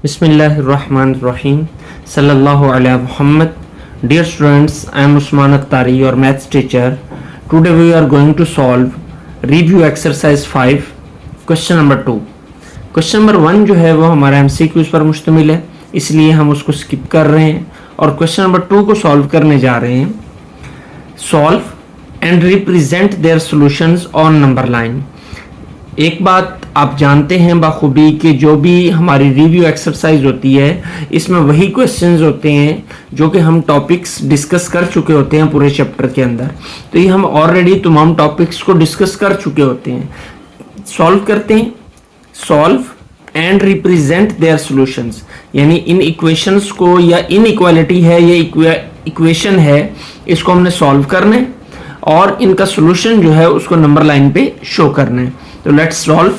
Bismillahirrahmanirrahim. Sallallahu ala Muhammad. Dear students, I am Usman Attari, your maths teacher. Today we are going to solve review exercise 5, question number 2. Question number 1 जो है वो हमारा MCQs पर मुश्तमिल है, इसलिए हम उसको स्किप कर रहे हैं और क्वेश्चन नंबर 2 को सॉल्व करने जा रहे हैं. Solve and represent their solutions on number line. एक बात आप जानते हैं बाखूबी कि जो भी हमारी रिव्यू एक्सरसाइज होती है इसमें वही क्वेश्चंस होते हैं जो कि हम टॉपिक्स डिस्कस कर चुके होते हैं पूरे चैप्टर के अंदर. तो ये हम ऑलरेडी तमाम टॉपिक्स को डिस्कस कर चुके होते हैं. सॉल्व करते हैं. Solve and represent their solutions, यानी इन इक्वेशंस को, या इनइक्वालिटी है ये इक्वेशन है, इसको हमने सॉल्व करना है और इनका सॉल्यूशन जो है उसको नंबर लाइन पे शो करना है. तो let's solve.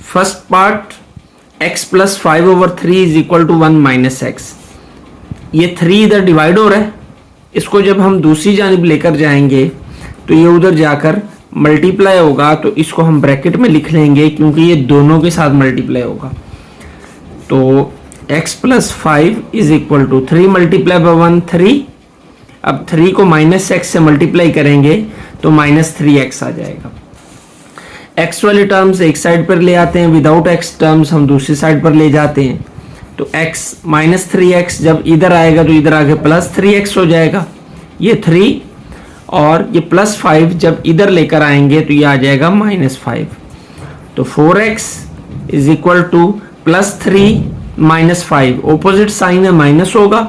First part, x plus 5/3 is equal to 1 minus x. ये 3 इधर डिवाइड हो रहा है, इसको जब हम दूसरी जानिब लेकर जाएंगे तो ये उधर जाकर मल्टीप्लाई होगा, तो इसको हम ब्रैकेट में लिख लेंगे क्योंकि ये दोनों के साथ मल्टीप्लाई होगा. तो x plus 5 is equal to 3 multiply by 1 3. अब 3 को माइनस एक्स से मल्टीप्लाई करेंगे तो माइनस 3x आ जाएगा. x वाली टर्म्स एक साइड पर ले आते हैं, विदाउट x टर्म्स हम दूसरी साइड पर ले जाते हैं. तो x माइनस 3x जब इधर आएगा तो इधर आके प्लस 3x हो जाएगा. ये 3 और ये प्लस 5 जब इधर लेकर आएंगे तो ये आ जाएगा माइनस 5. तो 4x is equal to plus 3 minus 5. Opposite sign है, माइनस होगा,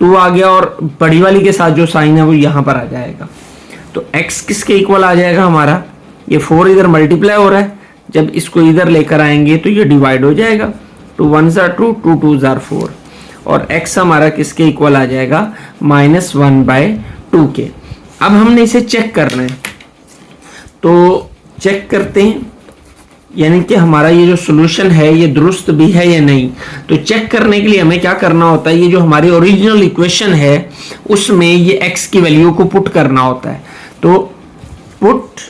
2 आ गया और बड़ी वाली के साथ जो साइन है वो यहाँ पर आ जाएगा. तो x किसके इक्वल आ जाएगा हमारा, ये 4 इधर मल्टीप्लाई हो रहा है, जब इसको इधर लेकर आएंगे तो ये डिवाइड हो जाएगा. 2 1s are 2, 2 2s are 4 और x हमारा किसके इक्वल आ जाएगा, -1/2 के. अब हमने इसे चेक करना है, तो चेक करते हैं, यानी कि हमारा ये जो सॉल्यूशन है ये दुरुस्त भी है या नहीं. तो चेक करने के लिए हमें क्या करना होता है, ये जो हमारी ओरिजिनल इक्वेशन है उसमें ये x की वैल्यू को पुट करना होता है. तो put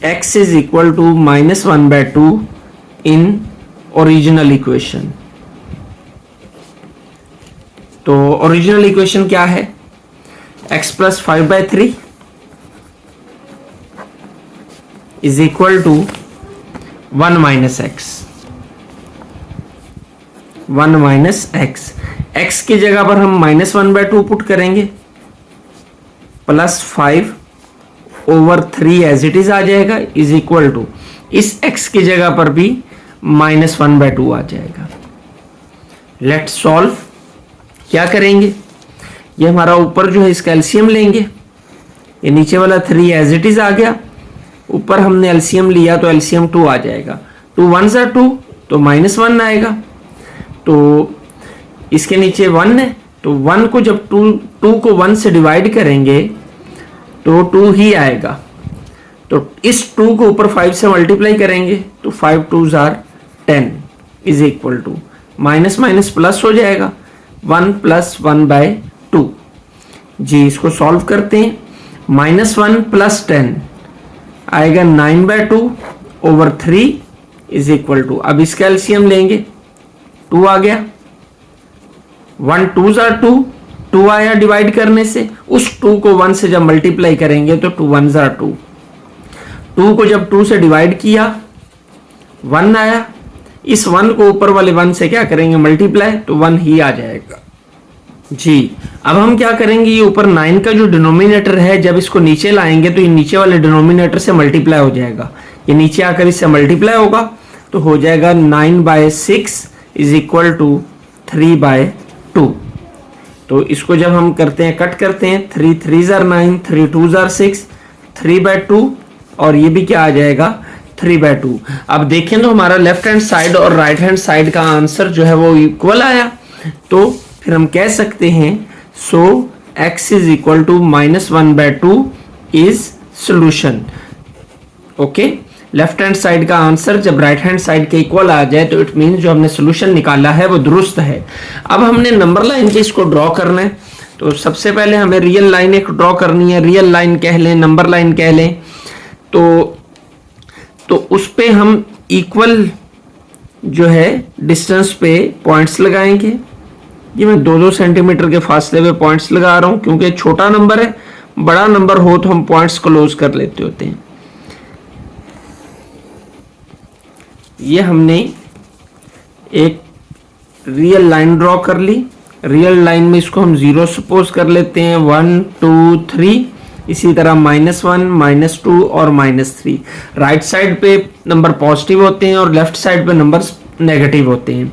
x is equal to -1/2 in original equation. तो ओरिजिनल इक्वेशन क्या है, x plus 5/3 is equal to 1 minus x. 1 minus x. x की जगह पर हम -1/2 पुट करेंगे, प्लस 5/3 एज इट इज आ जाएगा, इज इक्वल टू इस x की जगह पर भी -1/2 आ जाएगा. Let's solve. क्या करेंगे, ये हमारा ऊपर जो है इसका एलसीएम लेंगे, ये नीचे वाला 3 एज इट इज आ गया, ऊपर हमने एलसीएम लिया तो एलसीएम 2 आ जाएगा. 2 1s are 2 तो -1 आएगा. तो इसके नीचे 1 है, तो 1 को जब 2 को 1 से डिवाइड करेंगे तो 2 ही आएगा. तो इस 2 को ऊपर 5 से मल्टीप्लाई करेंगे तो 5 2s are 10 is equal to minus minus plus हो जाएगा, 1 + 1/2. जी इसको सॉल्व करते हैं. -1 + 10 आएगा 9/2/3 इज इक्वल टू, अब इसका एलसीएम लेंगे, 2 आ गया, 1 2s are 2, 2 आया डिवाइड करने से, उस 2 को 1 से जब मल्टीप्लाई करेंगे तो 2 1s are 2. 2 को जब 2 से डिवाइड किया 1 आया, इस 1 को ऊपर वाले 1 से क्या करेंगे, मल्टीप्लाई, तो 1 ही आ जाएगा. जी अब हम क्या करेंगे, ये ऊपर 9 का जो डिनोमिनेटर है जब इसको नीचे लाएंगे तो ये नीचे वाले डिनोमिनेटर से मल्टीप्लाई हो जाएगा, ये नीचे आकर इससे मल्टीप्लाई होगा तो हो जाएगा 9/6 इज इक्वल टू 3/2. तो इसको जब हम करते हैं, कट करते हैं, 3 3s are 9, 3 2s are 6, 3/2 और ये भी क्या आ जाएगा, 3/2. अब देखें तो हमारा लेफ्ट हैंड साइड और राइट हैंड साइड का आंसर जो है वो इक्वल आया, तो फिर हम कह सकते हैं so x is equal to -1/2 is solution. Okay, left hand side का आंसर जब राइट हैंड साइड के इक्वल आ जाए तो इट मीन जो हमने सॉल्यूशन निकाला है वो दुरुस्त है. अब हमने नंबर लाइन के इसको ड्रॉ करना है, तो सबसे पहले हमें रियल लाइन एक ड्रॉ करनी है. रियल लाइन कह लें, नंबर लाइन कह लें, तो उस पे हम इक्वल जो है डिस्टेंस पे पॉइंट्स लगाएंगे। ये मैं 2-2 सेंटीमीटर के फासले पे पॉइंट्स लगा रहा हूं क्योंकि छोटा नंबर है, बड़ा नंबर हो तो हम पॉइंट्स क्लोज कर लेते होते हैं। ये हमने एक रियल लाइन ड्रॉ कर ली। रियल लाइन में इसको हम 0 सपोज कर लेते हैं, 1 2 3। इसी तरह -1 -2 और -3। राइट साइड पे नंबर पॉजिटिव होते हैं और लेफ्ट साइड पे नंबर्स नेगेटिव होते हैं।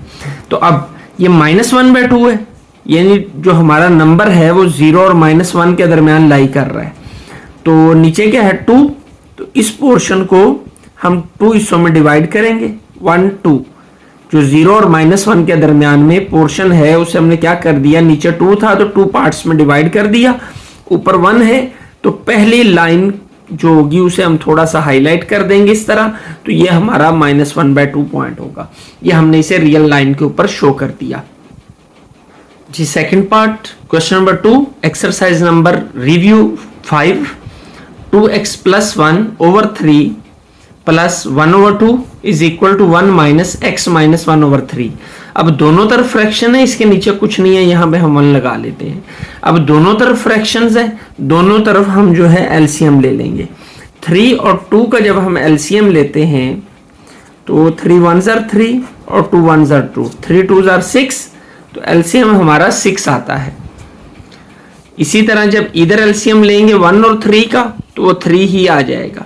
तो अब ये -1/2 है, यानी जो हमारा नंबर है वो 0 और -1 के दरमियान लाई कर रहा है। तो नीचे क्या है 2, तो इस पोर्शन को हम 2 हिस्सों में डिवाइड करेंगे, 1 2। जो 0 और -1 के दरमियान में पोर्शन है उसे हमने क्या कर दिया, नीचे 2 था तो 2 पार्ट्स में डिवाइड कर दिया, ऊपर 1 है तो पहली लाइन जो होगी उसे हम थोड़ा सा हाईलाइट कर देंगे इस तरह, तो ये हमारा -1/2 पॉइंट होगा। ये हमने इसे रियल लाइन के ऊपर शो कर दिया जी। Second part, question number 2, exercise number review 5, 2x + 1 / 3 + 1/2 is equal to 1 - x - 1/3। अब दोनों तरफ फ्रैक्शन है, इसके नीचे कुछ नहीं है, यहां पे हम 1 लगा लेते हैं। अब दोनों तरफ फ्रैक्शंस है, दोनों तरफ हम जो है एलसीएम ले लेंगे। 3 और 2 का जब हम एलसीएम लेते हैं तो 3 1s are 3 और 2 1s are 2, 3 2s are 6, तो एलसीएम हमारा 6 आता है। इसी तरह जब इधर एलसीएम लेंगे 1 और 3 का तो वो 3 ही आ जाएगा।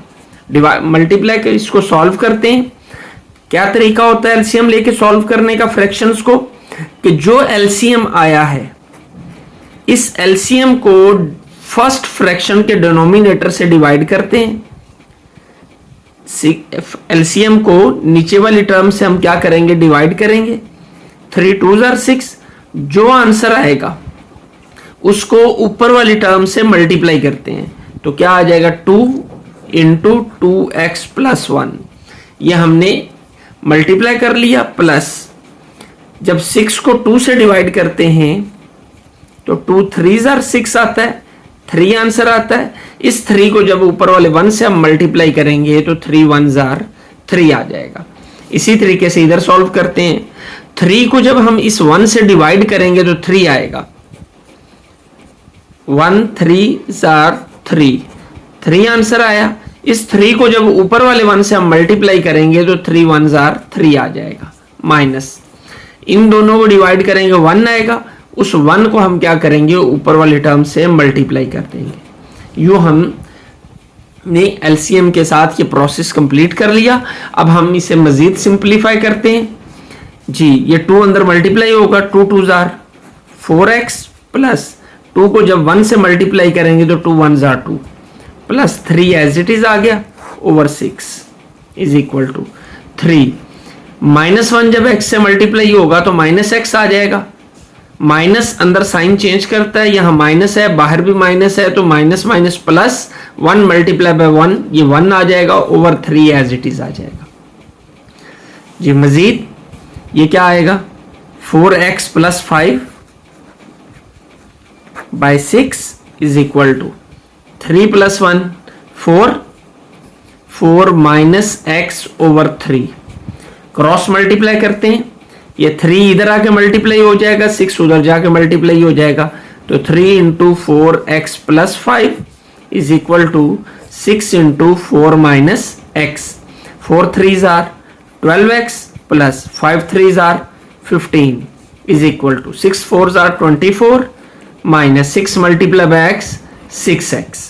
मल्टीप्लाई कर इसको सॉल्व करते हैं। क्या तरीका होता है एलसीएम लेके सॉल्व करने का फ्रैक्शंस को, कि जो एलसीएम आया है इस एलसीएम को फर्स्ट फ्रैक्शन के डिनोमिनेटर से डिवाइड करते हैं। एलसीएम को नीचे वाली टर्म से हम क्या करेंगे, डिवाइड करेंगे। 3 2s are 6, जो आंसर आएगा उसको ऊपर वाली टर्म से मल्टीप्लाई करते हैं, तो क्या आ जाएगा 2 × 2x + 1। ये हमने मल्टीप्लाई कर लिया, प्लस जब 6 को 2 से डिवाइड करते हैं तो 2 3s are 6 आता है, 3 आंसर आता है। इस 3 को जब ऊपर वाले 1 से हम मल्टीप्लाई करेंगे तो 3 1s are 3 आ जाएगा। इसी तरीके से इधर सॉल्व करते हैं। 3 को जब हम इस 1 से डिवाइड करेंगे तो 3 आएगा, 1 3s are 3, 3 आंसर आया। इस 3 को जब ऊपर वाले 1 से हम मल्टीप्लाई करेंगे तो 3 1s are 3 आ जाएगा, माइनस इन दोनों को डिवाइड करेंगे 1 आएगा, उस 1 को हम क्या करेंगे ऊपर वाले टर्म से मल्टीप्लाई कर देंगे। यूं हमने एलसीएम के साथ ये प्रोसेस कंप्लीट कर लिया। अब हम इसे मजीद सिंप्लीफाई करते हैं जी। ये 2 अंदर मल्टीप्लाई होगा, 2 2s are 4x प्लस 2 को जब 1 से मल्टीप्लाई करेंगे तो 2 1s are 2 plus 3 as it is आ गया ओवर 6 इज इक्वल टू 3। -1 जब x से मल्टीप्लाई होगा तो -x आ जाएगा। माइनस अंदर साइन चेंज करता है, यहाँ माइनस है बाहर भी माइनस है, तो minus minus plus 1 multiply by 1, ये 1 आ जाएगा ओवर 3 एज इट इज आ जाएगा जी। मजीद ये क्या आएगा 4x + 5 by 6 is equal to 3 + 1 4, 4 - x over 3। Cross multiply करते हैं, ये 3 इधर आके मल्टीप्लाई हो जाएगा, 6 उधर जाके मल्टीप्लाई हो जाएगा, तो 3 × 4x + 5 is equal to 6 × 4 - x। 4 3s are 12x plus 5 3s are 15 is equal to 6 4s are 24 minus 6 multiply by x 6x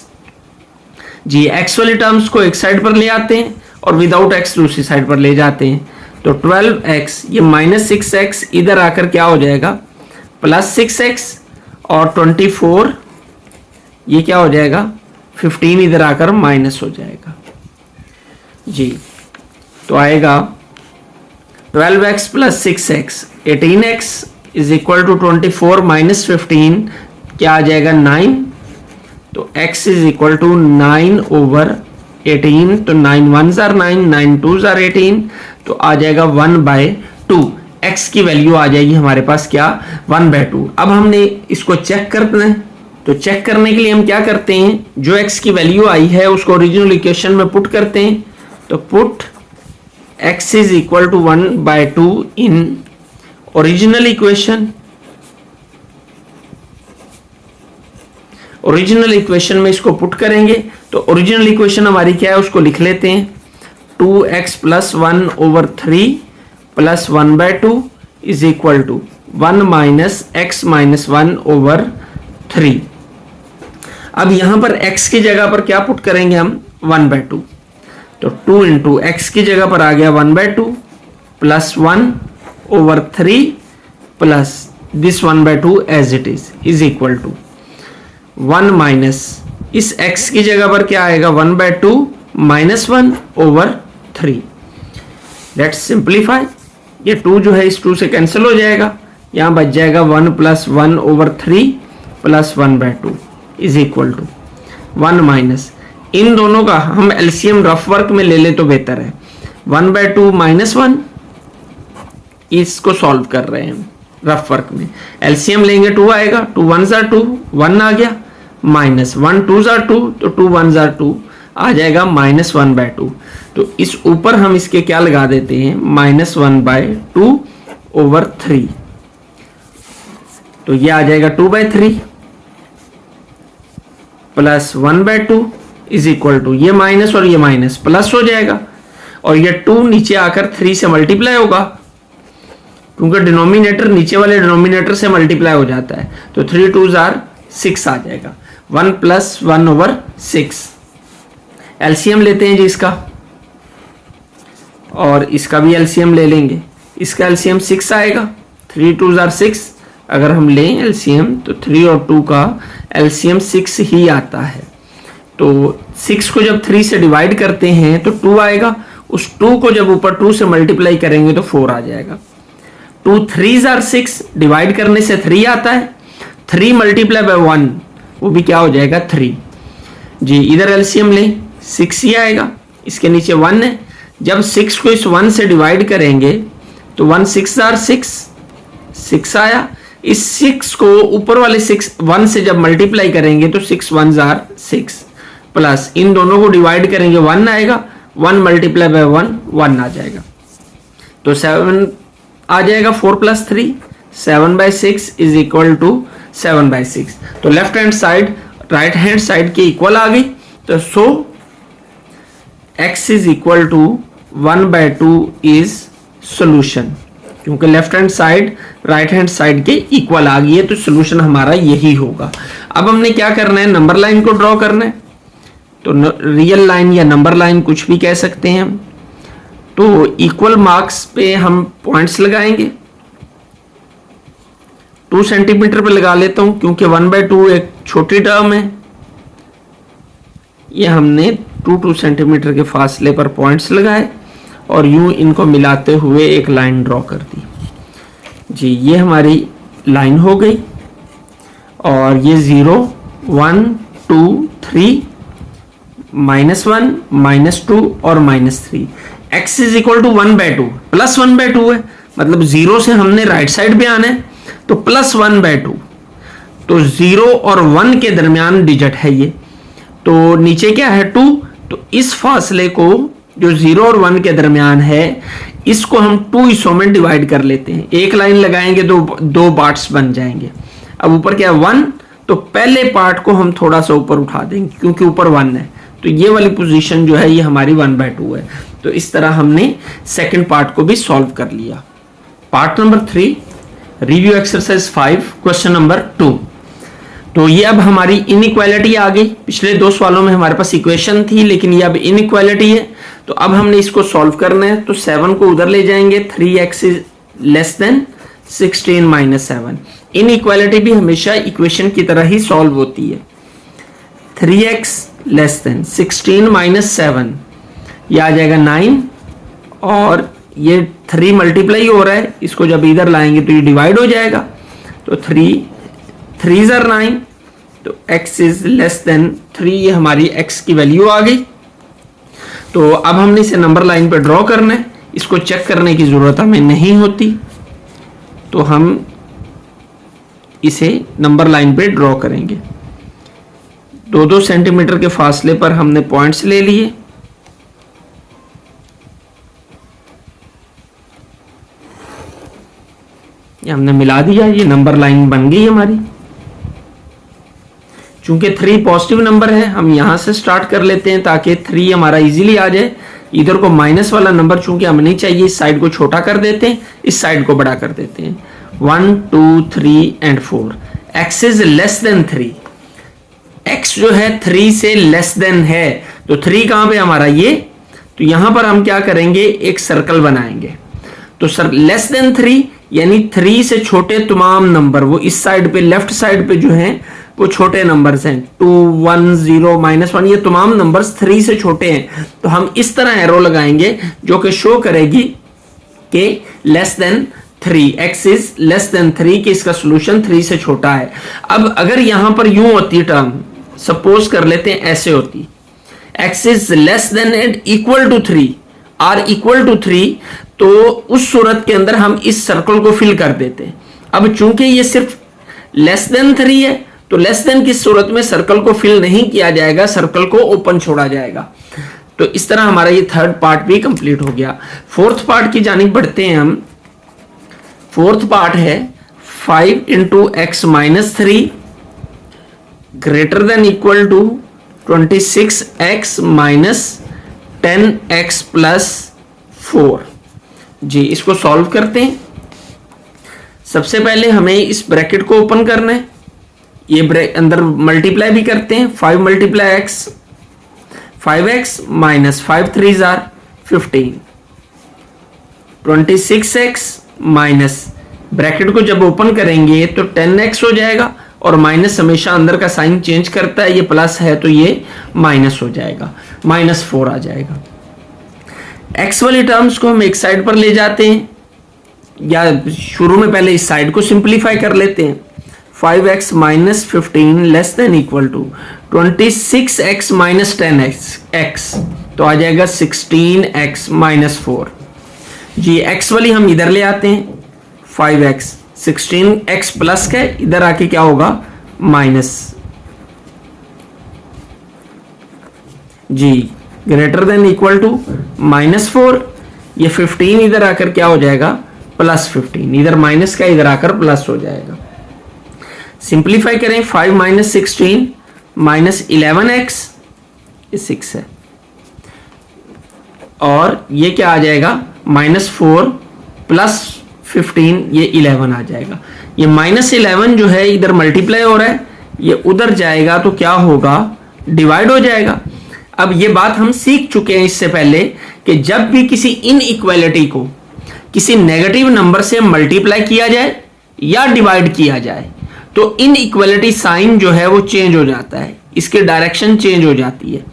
जी। x वाली टर्म्स को एक साइड पर ले आते हैं और विदाउट x दूसरी साइड पर ले जाते हैं, तो 12x ये -6x इधर आकर क्या हो जाएगा +6x और 24 ये क्या हो जाएगा 15 इधर आकर माइनस हो जाएगा जी। तो आएगा 12x + 6x 18x is equal to 24 - 15 क्या आ जाएगा 9, तो x is equal to 9 over 18, तो 9 1s are 9, 9 2s are 18, तो आ जाएगा 1/2। x की वैल्यू आ जाएगी हमारे पास क्या 1/2। अब हमने इसको चेक करना है, तो चेक करने के लिए हम क्या करते हैं, जो x की वैल्यू आई है उसको ओरिजिनल इक्वेशन में पुट करते हैं, तो put x is equal to 1/2 in original equation. Original equation में इसको पुट करेंगे तो ओरिजिनल इक्वेशन हमारी क्या है उसको लिख लेते हैं। 2x plus 1/3 plus 1/2 is equal to 1 minus x minus 1/3। अब यहां पर x की जगह पर क्या पुट करेंगे हम 1/2, तो 2 इंटू एक्स की जगह पर आ गया 1/2 plus 1/3 plus this 1/2 as it is equal to 1 minus इस x की जगह पर क्या आएगा 1/2 माइनस 1/3। लेट्स सिंप्लीफाई, ये 2 जो है इस 2 से कैंसिल हो जाएगा, यहां बच जाएगा 1 plus 1/3 plus 1/2 is equal to 1 minus इन दोनों का हम एलसीएम रफ वर्क में ले ले तो बेहतर है। 1/2 माइनस 1, इसको सॉल्व कर रहे हैं रफ वर्क में। एलसीएम लेंगे 2 आएगा, 2 1 जार 2, 1 आ गया, माइनस 1 2 जार 2, तो 2 1 जार 2 आ जाएगा माइनस 1/2। तो इस ऊपर हम इसके क्या लगा देते हैं माइनस 1/2/3, तो ये आ जाएगा 2/3 प्लस 1/2 इज इक्वल टू ये माइनस और ये माइनस प्लस हो जाएगा, और ये 2 नीचे आकर 3 से मल्टीप्लाई होगा क्योंकि डिनोमिनेटर नीचे वाले डिनोमिनेटर से मल्टीप्लाई हो जाता है, तो 3 2 जार 6 आ जाएगा, 1 प्लस 1/6। एलसीएम लेते हैं जी इसका, और इसका भी एलसीएम ले लेंगे। इसका एलसीएम 6 आएगा, 3 2 जार 6, अगर हम लें एलसीएम तो 3 और 2 का एलसीएम 6 ही आता है। तो 6 को जब 3 से डिवाइड करते हैं तो 2 आएगा, उस 2 को जब ऊपर 2 से मल्टीप्लाई करेंगे तो 4 आ जाएगा। 2 3 जार 6, डिवाइड करने से 3 आता है, 3 मल्टीप्लाई बाय 1 वो भी क्या हो जाएगा 3 जी। इधर एलसीएम लें 6 ही आएगा, इसके नीचे 1 है, जब 6 को इस 1 से डिवाइड करेंगे तो 1 6 जार 6 आया, इस 6 को ऊपर वाले 1 से जब मल्टीप्लाई करेंगे तो 6 1 जार 6 प्लस इन दोनों को डिवाइड करेंगे 1 आएगा, 1 मल्टीप्लाई बाय 1 आ जाएगा, तो 7 आ जाएगा 4 प्लस 3 7/6 इज इक्वल टू 7/6। तो left hand side right hand side के इक्वल आ गई, तो so x is equal to 1/2 is solution, क्योंकि left hand side right hand side के इक्वल आ गई है, तो सोल्यूशन हमारा यही होगा। अब हमने क्या करना है, नंबर लाइन को ड्रॉ करना है, तो रियल लाइन या नंबर लाइन कुछ भी कह सकते हैं हम। तो इक्वल मार्क्स पे हम पॉइंट्स लगाएंगे, 2 सेंटीमीटर पे लगा लेता हूं क्योंकि 1/2 एक छोटी टर्म है। ये हमने 2 सेंटीमीटर के फासले पर पॉइंट्स लगाए और यूं इनको मिलाते हुए एक लाइन ड्रॉ कर दी जी। ये हमारी लाइन हो गई, और ये 0 1 2 3 -1 -2 और -3। x is equal to 1/2 plus 1/2 है, मतलब 0 से हमने राइट साइड पे आना है, तो प्लस 1/2, तो 0 और 1 के दरमियान डिजिट है ये, तो नीचे क्या है 2, तो इस फासले को जो 0 और 1 के दरमियान है इसको हम 2 हिस्सों में डिवाइड कर लेते हैं। एक लाइन लगाएंगे तो 2 पार्ट्स बन जाएंगे। अब ऊपर क्या है 1, तो पहले पार्ट को हम थोड़ा सा ऊपर उठा देंगे क्योंकि ऊपर 1 है, तो ये वाली पोजीशन जो है ये हमारी 1/2 है। तो इस तरह हमने सेकंड पार्ट को भी सॉल्व कर लिया। Part number 3, review exercise 5 question number 2। तो ये अब हमारी इनइक्वालिटी आ गई। पिछले 2 सवालों में हमारे पास इक्वेशन थी, लेकिन ये अब इनइक्वालिटी है, तो अब हमने इसको सॉल्व करना है। तो 7 को उधर ले जाएंगे, 3x is less then 16 - 7। Inequality भी हमेशा इक्वेशन की तरह ही सॉल्व होती है। 3x लेस देन 16 - 7, ये आ जाएगा 9, और ये 3 मल्टीप्लाई हो रहा है, इसको जब इधर लाएंगे तो ये डिवाइड हो जाएगा, तो 3 जार 9, तो x इज लेस देन 3, ये हमारी x की वैल्यू आ गई। तो अब हमने इसे नंबर लाइन पे ड्रॉ करना है, इसको चेक करने की जरूरत हमें नहीं होती, तो हम इसे नंबर लाइन पे ड्रॉ करेंगे। 2 सेंटीमीटर के फासले पर हमने पॉइंट्स ले लिए, ये हमने मिला दिया, ये नंबर लाइन बन गई हमारी। चूंकि 3 पॉजिटिव नंबर है, हम यहां से स्टार्ट कर लेते हैं ताकि 3 हमारा इजीली आ जाए। इधर को माइनस वाला नंबर चूंकि हमें नहीं चाहिए, इस साइड को छोटा कर देते हैं, इस साइड को बड़ा कर देते हैं। 1 2 3 and 4। x is less then 3। x जो है 3 से लेस देन है, तो 3 कहां पे हमारा ये, तो यहां पर हम क्या करेंगे, एक सर्कल बनाएंगे। तो सर लेस देन 3 यानी 3 से छोटे तमाम नंबर वो इस साइड पे, लेफ्ट साइड पे जो हैं वो छोटे नंबर्स हैं। 2 1 0 -1 ये तमाम नंबर्स 3 से छोटे हैं। तो हम इस तरह एरो लगाएंगे जो कि शो करेगी कि less than 3, x is less then 3, कि इसका सोल्यूशन 3 से छोटा है। अब अगर यहां पर यूं होती टर्म, सपोज कर लेते हैं ऐसे होती, x is less than and equal to 3, or equal to 3, तो उस सूरत के अंदर हम इस सर्कल को फिल कर देते हैं। अब चूंकि ये सिर्फ लेस देन 3 है, तो लेस देन की सूरत में सर्कल को फिल नहीं किया जाएगा, सर्कल को ओपन छोड़ा जाएगा। तो इस तरह हमारा ये थर्ड पार्ट भी कंप्लीट हो गया। फोर्थ पार्ट की जानिब बढ़ते हैं हम। फोर्थ पार्ट है 5 × x - 3 greater than equal to 26x - 10x + 4। जी, इसको सॉल्व करते हैं। सबसे पहले हमें इस ब्रैकेट को ओपन करना है, ये अंदर मल्टीप्लाई भी करते हैं। 5 × x, 5x - 5 3s are 15, 26x minus, bracket को जब ओपन करेंगे तो 10x हो जाएगा, और माइनस हमेशा अंदर का साइन चेंज करता है, ये प्लस है तो ये माइनस हो जाएगा, -4 आ जाएगा। x वाली टर्म्स को हम एक साइड पर ले जाते हैं, या शुरू में पहले इस साइड को सिंप्लीफाई कर लेते हैं। 5x - 15 less than equal to 26x - 10x, तो आ जाएगा 16x - 4। जी, x वाली हम इधर ले आते हैं, 5x, 16x प्लस का इधर आके क्या होगा, माइनस। जी, ग्रेटर देन इक्वल टू -4, ये 15 इधर आकर क्या हो जाएगा, +15, इधर माइनस का इधर आकर प्लस हो जाएगा। सिंप्लीफाई करें, 5 - 16 -11x, ये 6 है, और ये क्या आ जाएगा, -4 + 15, ये 11 आ जाएगा। ये -11 जो है इधर मल्टीप्लाई हो रहा है, ये उधर जाएगा तो क्या होगा, डिवाइड हो जाएगा। अब ये बात हम सीख चुके हैं इससे पहले कि जब भी किसी इनइक्वालिटी को किसी नेगेटिव नंबर से मल्टीप्लाई किया जाए या डिवाइड किया जाए तो इनइक्वालिटी साइन जो है वो चेंज हो जाता है, इसकी डायरेक्शन चेंज हो जाती है।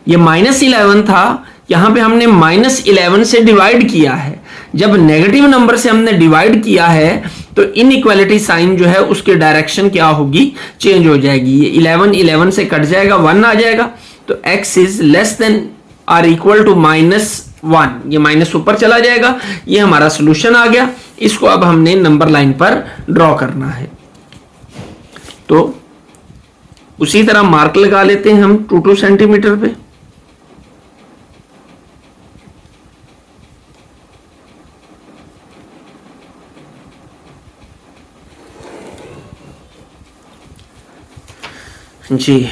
ये -11 था, यहां पे हमने -11 से डिवाइड किया है। जब नेगेटिव नंबर से हमने डिवाइड किया है तो इनइक्वालिटी साइन जो है उसकी डायरेक्शन क्या होगी, चेंज हो जाएगी। ये 11 से कट जाएगा, 1 आ जाएगा, तो x is less than or equal to -1, ये माइनस ऊपर चला जाएगा। ये हमारा सोल्यूशन आ गया। इसको अब हमने नंबर लाइन पर ड्रॉ करना है, तो उसी तरह मार्क लगा लेते हैं हम 2 सेंटीमीटर पे। जी,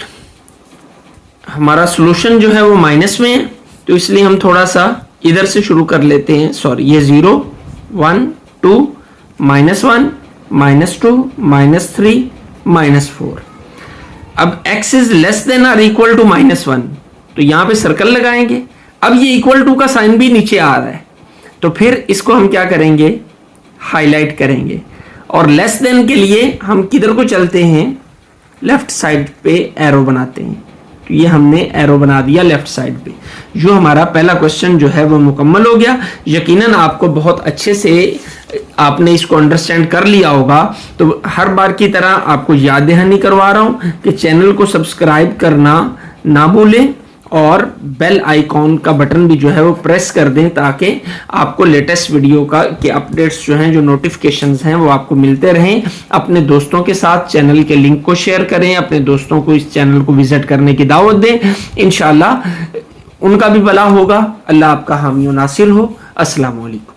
हमारा सोल्यूशन जो है वो माइनस में है, तो इसलिए हम थोड़ा सा इधर से शुरू कर लेते हैं। सॉरी, ये 0 1 2 -1 -2 -3 -4। अब x is less than or equal to -1, तो यहां पे सर्कल लगाएंगे। अब ये इक्वल टू का साइन भी नीचे आ रहा है, तो फिर इसको हम क्या करेंगे, हाईलाइट करेंगे। और लेस देन के लिए हम किधर को चलते हैं, लेफ्ट साइड पे एरो बनाते हैं। तो ये हमने एरो बना दिया लेफ्ट साइड पे। जो हमारा पहला क्वेश्चन जो है वो मुकम्मल हो गया। यकीनन आपको बहुत अच्छे से आपने इसको अंडरस्टैंड कर लिया होगा। तो हर बार की तरह आपको याद दहानी करवा रहा हूं कि चैनल को सब्सक्राइब करना ना भूलें और बेल आइकॉन का बटन भी जो है वो प्रेस कर दें, ताकि आपको लेटेस्ट वीडियो का के अपडेट्स जो हैं, जो नोटिफिकेशंस हैं, वो आपको मिलते रहें। अपने दोस्तों के साथ चैनल के लिंक को शेयर करें, अपने दोस्तों को इस चैनल को विजिट करने की दावत दें। इंशाल्लाह उनका भी भला होगा। अल्लाह आपका हामी और नासिर हो। अस्सलाम वालेकुम।